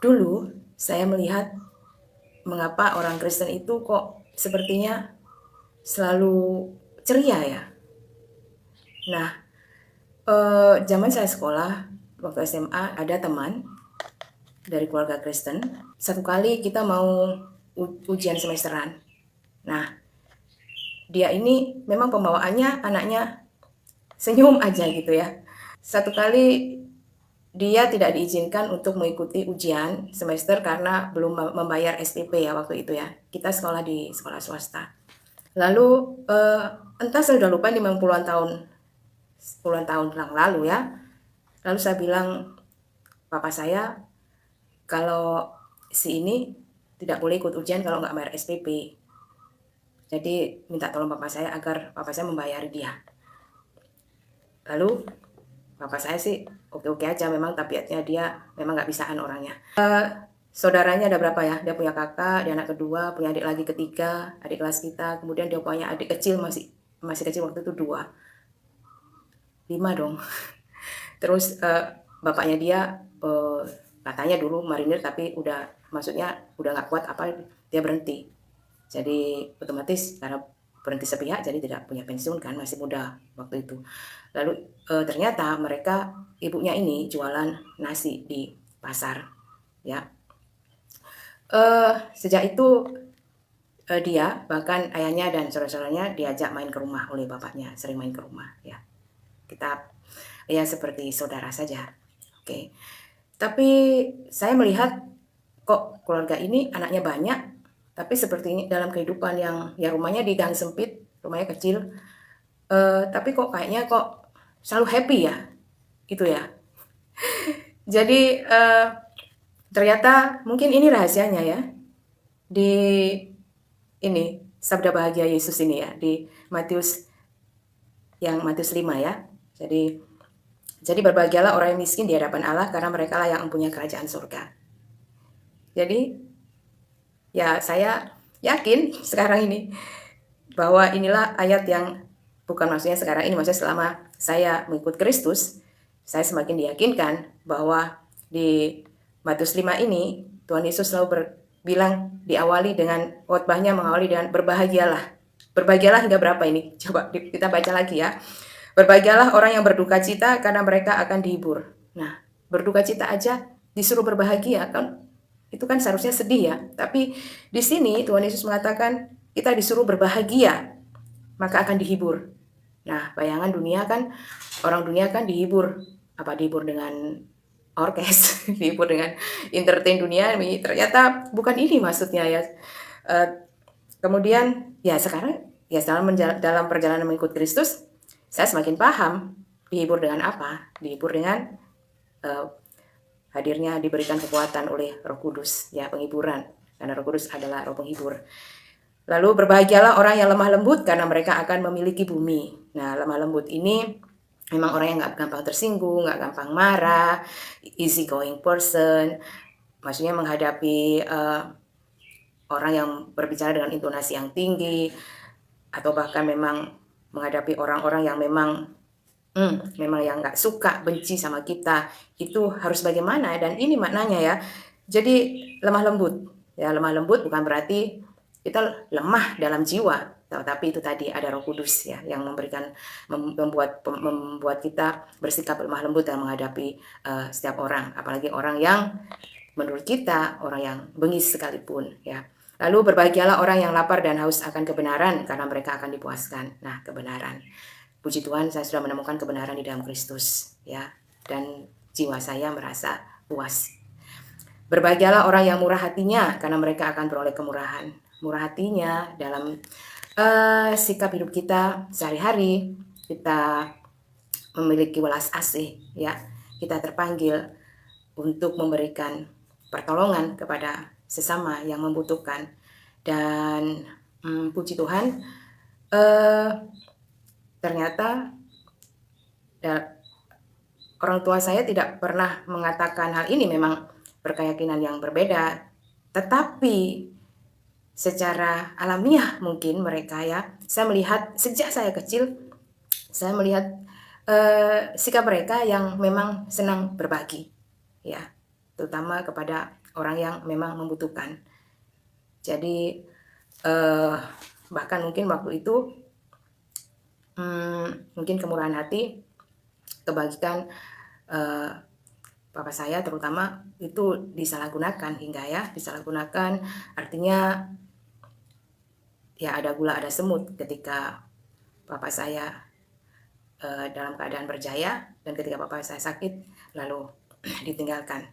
Dulu saya melihat mengapa orang Kristen itu kok sepertinya selalu ceria ya. Nah, zaman saya sekolah, waktu SMA ada teman dari keluarga Kristen. Satu kali kita mau ujian semesteran. Nah, dia ini memang pembawaannya anaknya senyum aja gitu ya. Satu kali dia tidak diizinkan untuk mengikuti ujian semester karena belum membayar SPP ya waktu itu ya. Kita sekolah di sekolah swasta. Lalu entah saya sudah lupa, 50-an tahun, 10-an tahun yang lalu ya. Lalu saya bilang, papa saya, kalau si ini tidak boleh ikut ujian kalau nggak bayar SPP. Jadi minta tolong papa saya agar papa saya membayari dia. Lalu papa saya sih oke-oke aja, memang tabiatnya dia memang nggak bisaan orangnya. Saudaranya ada berapa ya? Dia punya kakak, dia anak kedua, punya adik lagi ketiga, adik kelas kita. Kemudian dia punya adik kecil, masih kecil waktu itu 2. 5 dong. Terus bapaknya dia katanya dulu marinir tapi maksudnya udah nggak kuat dia berhenti. Jadi otomatis karena berhenti sepihak jadi tidak punya pensiun kan, masih muda waktu itu. Lalu ternyata ibunya ini jualan nasi di pasar ya. Sejak itu dia bahkan ayahnya dan saudara-saudaranya diajak main ke rumah oleh bapaknya, sering main ke rumah ya. Kita ya seperti saudara saja. Oke. Tapi saya melihat kok keluarga ini anaknya banyak, tapi sepertinya dalam kehidupan yang ya rumahnya di gang sempit, rumahnya kecil, tapi kok kayaknya kok selalu happy ya, gitu ya. Jadi ternyata mungkin ini rahasianya ya, di ini sabda bahagia Yesus ini ya, di Matius 5 ya. Jadi berbahagialah orang yang miskin di hadapan Allah karena mereka lah yang mempunyai kerajaan surga. Jadi ya saya yakin sekarang ini bahwa inilah ayat yang bukan maksudnya sekarang ini, maksudnya selama saya mengikut Kristus, saya semakin diyakinkan bahwa di Matius 5 ini Tuhan Yesus selalu bilang diawali dengan khotbahnya, mengawali dengan berbahagialah. Berbahagialah hingga berapa ini? Coba kita baca lagi ya. Berbahagialah orang yang berduka cita karena mereka akan dihibur. Nah, berduka cita aja disuruh berbahagia kan? Itu kan seharusnya sedih ya. Tapi di sini Tuhan Yesus mengatakan kita disuruh berbahagia, maka akan dihibur. Nah, bayangan orang dunia kan dihibur. Apa dihibur dengan orkes, dihibur dengan entertain dunia. Ternyata bukan ini maksudnya ya. Kemudian ya sekarang ya dalam perjalanan mengikut Kristus, saya semakin paham dihibur dengan apa? Dihibur dengan hadirnya diberikan kekuatan oleh Roh Kudus, ya penghiburan. Karena Roh Kudus adalah Roh penghibur. Lalu berbahagialah orang yang lemah lembut karena mereka akan memiliki bumi. Nah, lemah lembut ini memang orang yang nggak gampang tersinggung, nggak gampang marah, easy going person. Maksudnya menghadapi orang yang berbicara dengan intonasi yang tinggi, atau bahkan memang menghadapi orang-orang yang memang yang nggak suka, benci sama kita, itu harus bagaimana, dan ini maknanya ya. Jadi lemah lembut, ya lemah lembut bukan berarti kita lemah dalam jiwa, tapi itu tadi ada Roh Kudus ya yang membuat kita bersikap lemah lembut dalam menghadapi setiap orang, apalagi orang yang menurut kita orang yang bengis sekalipun ya. Lalu berbahagialah orang yang lapar dan haus akan kebenaran karena mereka akan dipuaskan. Nah, kebenaran. Puji Tuhan, saya sudah menemukan kebenaran di dalam Kristus ya, dan jiwa saya merasa puas. Berbahagialah orang yang murah hatinya karena mereka akan beroleh kemurahan. Murah hatinya dalam sikap hidup kita sehari-hari, kita memiliki welas asih ya. Kita terpanggil untuk memberikan pertolongan kepada sesama yang membutuhkan. Dan puji Tuhan, ternyata orang tua saya tidak pernah mengatakan hal ini, memang berkeyakinan yang berbeda, tetapi secara alamiah mungkin mereka ya, saya melihat sejak saya kecil, saya melihat sikap mereka yang memang senang berbagi ya, terutama kepada orang yang memang membutuhkan. Jadi bahkan mungkin waktu itu mungkin kemurahan hati kebagikan papa saya terutama itu disalahgunakan, hingga ya disalahgunakan, artinya ya ada gula ada semut ketika papa saya dalam keadaan berjaya, dan ketika papa saya sakit lalu ditinggalkan.